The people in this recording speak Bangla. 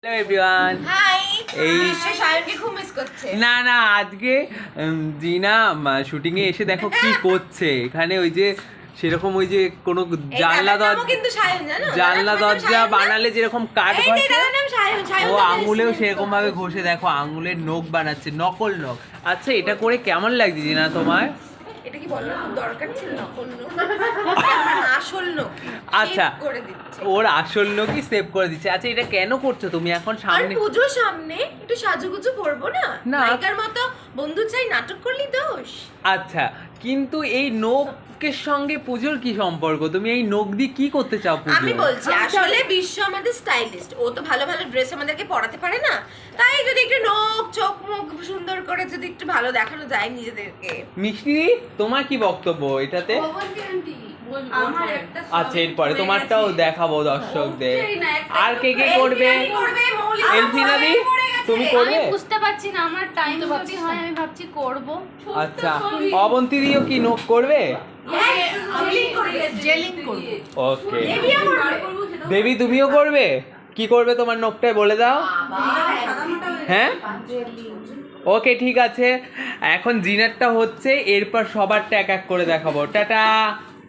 Hello everyone. হাই। এই সায়নকে খুব মিস করছে। না আজকে জিনা শুটিং এ এসে দেখো কি করছে এখানে। ওই যে সেরকম ওই যে কোনো জানলা দরজা বানালে যেরকম কাঠ ঘষে ও আঙুলেও সেরকম ভাবে ঘষে দেখো আঙুলের নখ বানাচ্ছে, নকল নখ। আচ্ছা এটা করে কেমন লাগছে জিনা তোমার? এটা কি বললো দরকার ছিল নকল নখ? আসল নখ আচ্ছা করে দিচ্ছে। ওর আসল নখই সেভ করে দিচ্ছে। আচ্ছা এটা কেন করছো তুমি এখন সামনে? পুজোর সামনে একটু সাজুগুজু করবো না? না। নায়িকার মতো বন্ধু চাই নাটক করলি দোষ। আচ্ছা কিন্তু এই নখের সঙ্গে পুজোর কি সম্পর্ক? তুমি এই নখ দিয়ে কি করতে চাও পুজো? আমি বলছি আসলে বিশ্ব আমাদের স্টাইলিস্ট, ও তো ভালো ভালো ড্রেস আমাদেরকে পরাতে পারে না, তাই যদি একটু নখ চোখ মুখ সুন্দর করে যদি একটু ভালো দেখানো যায় নিজেদেরকে। মিষ্টি তোমার কি বক্তব্য এটাতে? আচ্ছা এরপরে তোমারটাও দেখাবো দর্শকদের। আর কে কে করবে? এলফিনা দি তুমি করবে? আমি বুঝতে পারছি না, আমার টাইম যদি হয় আমি ভাবছি করব। আচ্ছা অবন্তী দিও কি নখ করবে? জেলিং করব। ওকে দেবী তুমিও করবে? কি করবে তোমার নখটায় বলে দাও। হ্যাঁ ওকে ঠিক আছে, এখন জিনারটা হচ্ছে, এরপর সবারটা এক এক করে দেখাবো। টাটা।